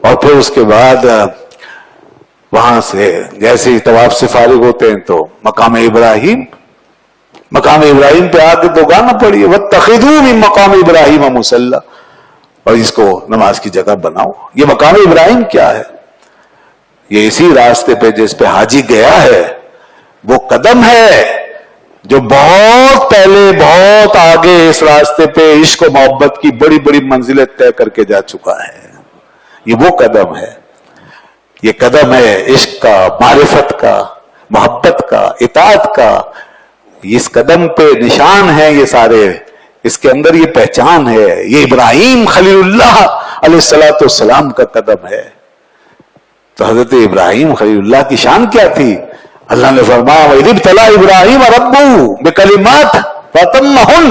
اور پھر اس کے بعد وہاں سے جیسے ہی طواف سے فارغ ہوتے ہیں تو مقام ابراہیم پہ آ کے تو گانا پڑیے واتخذوا من مقام ابراہیم مصلی، اور اس کو نماز کی جگہ بناؤ۔ یہ مقام ابراہیم کیا ہے؟ یہ اسی راستے پہ جس پہ حاجی گیا ہے، وہ قدم ہے جو بہت پہلے بہت آگے اس راستے پہ عشق و محبت کی بڑی بڑی منزلیں طے کر کے جا چکا ہے۔ یہ وہ قدم ہے، یہ قدم ہے عشق کا، معرفت کا، محبت کا، اطاعت کا۔ اس قدم پہ نشان ہے یہ سارے، اس کے اندر یہ پہچان ہے۔ یہ ابراہیم خلیل اللہ علیہ السلام کا قدم ہے۔ تو حضرت ابراہیم خلیل اللہ کی شان کیا تھی؟ اللہ نے فرمایا وَإِذِ ابْتَلَىٰ إِبْرَاهِيمَ رَبُّهُ بِكَلِمَاتٍ فَأَتَمَّهُنَّ۔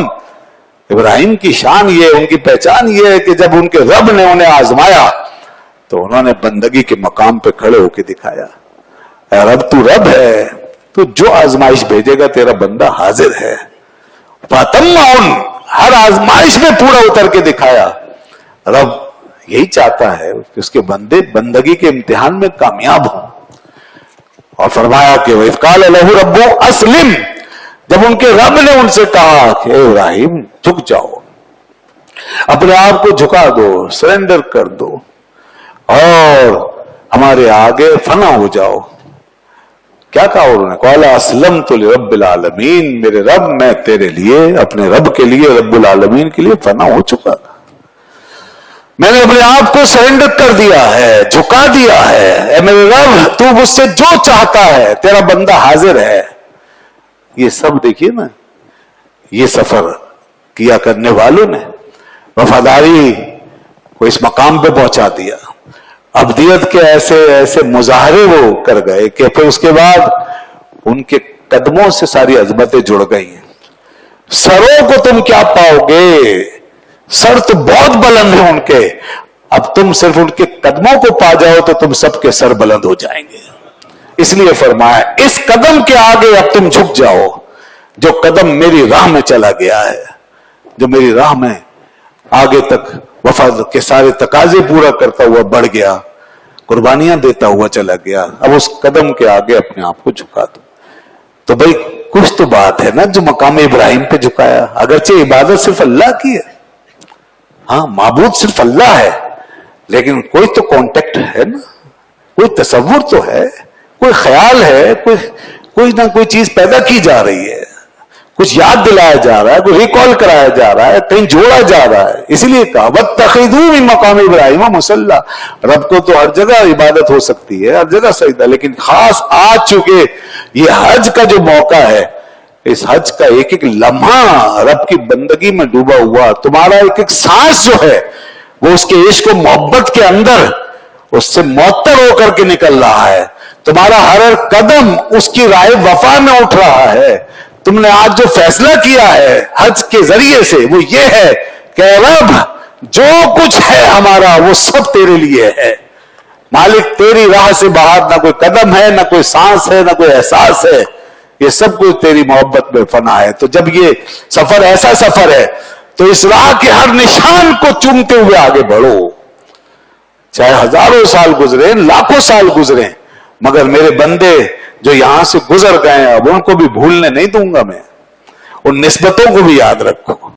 ابراہیم کی شان یہ، ان کی پہچان یہ ہے کہ جب ان کے رب نے انہیں آزمایا تو انہوں نے بندگی کے مقام پہ کھڑے ہو کے دکھایا، اے رب تو رب ہے، تو جو آزمائش بھیجے گا تیرا بندہ حاضر ہے۔ فَأَتَمَّهُنَّ، ہر آزمائش میں پورا اتر کے دکھایا۔ رب یہی چاہتا ہے کہ اس کے بندے بندگی کے امتحان میں کامیاب ہوں۔ اور فرمایا کہ وَإِذْ قَالَ لَهُ رَبُّهُ أَسْلِمْ، جب ان کے رب نے ان سے کہا کہ اے ابراہیم جھک جاؤ، اپنے آپ کو جھکا دو، سرنڈر کر دو اور ہمارے آگے فنا ہو جاؤ۔ کیا کہا انہوں نے؟ قَالَ أَسْلَمْتُ لِرَبِّ الْعَالَمِينَ، میرے رب میں تیرے لیے، اپنے رب کے لیے، رب العالمین کے لیے فنا ہو چکا تھا، میں نے اپنے آپ کو سرنڈر کر دیا ہے، جھکا دیا ہے۔ اے میرے رب تو مجھ سے جو چاہتا ہے، تیرا بندہ حاضر ہے۔ یہ سب دیکھیے نا، یہ سفر کیا کرنے والوں نے وفاداری کو اس مقام پہ پہنچا دیا۔ عبدیت کے ایسے ایسے مظاہرے وہ کر گئے کہ پھر اس کے بعد ان کے قدموں سے ساری عظمتیں جڑ گئی ہیں۔ سروں کو تم کیا پاؤ گے، سر تو بہت بلند ہیں ان کے، اب تم صرف ان کے قدموں کو پا جاؤ تو تم سب کے سر بلند ہو جائیں گے۔ اس لیے فرمایا اس قدم کے آگے اب تم جھک جاؤ جو قدم میری راہ میں چلا گیا ہے، جو میری راہ میں آگے تک وفاد کے سارے تقاضے پورا کرتا ہوا بڑھ گیا، قربانیاں دیتا ہوا چلا گیا، اب اس قدم کے آگے اپنے آپ کو جھکا دو۔ تو بھائی کچھ تو بات ہے نا جو مقام ابراہیم پہ جھکایا، اگرچہ عبادت صرف اللہ کی ہے، ہاں معبود صرف اللہ ہے، لیکن کوئی تو کانٹیکٹ ہے نا، کوئی تصور تو ہے، کوئی خیال ہے، کوئی نہ کوئی چیز پیدا کی جا رہی ہے، کچھ یاد دلایا جا رہا ہے، کوئی ریکال کرایا جا رہا ہے، کہیں جوڑا جا رہا ہے۔ اسی لیے کہا وَاتَّخِذُوا مِن مَقَامِ إِبْرَاهِيمَ مُصَلًّى، رب کو تو ہر جگہ عبادت ہو سکتی ہے، ہر جگہ سجدہ، لیکن خاص آج چکے یہ حج کا جو موقع ہے، اس حج کا ایک ایک لمحہ رب کی بندگی میں ڈوبا ہوا، تمہارا ایک ایک سانس جو ہے وہ اس کے عشق و محبت کے اندر اس سے معطر ہو کر کے نکل رہا ہے، تمہارا ہر قدم اس کی رائے وفا میں اٹھ رہا ہے۔ تم نے آج جو فیصلہ کیا ہے حج کے ذریعے سے وہ یہ ہے کہ رب جو کچھ ہے ہمارا وہ سب تیرے لیے ہے، مالک تیری راہ سے باہر نہ کوئی قدم ہے، نہ کوئی سانس ہے، نہ کوئی احساس ہے، یہ سب کچھ تیری محبت میں فنا ہے۔ تو جب یہ سفر ایسا سفر ہے تو اس راہ کے ہر نشان کو چومتے ہوئے آگے بڑھو، چاہے ہزاروں سال گزرے، لاکھوں سال گزرے، مگر میرے بندے جو یہاں سے گزر گئے اب ان کو بھی بھولنے نہیں دوں گا میں، ان نسبتوں کو بھی یاد رکھو۔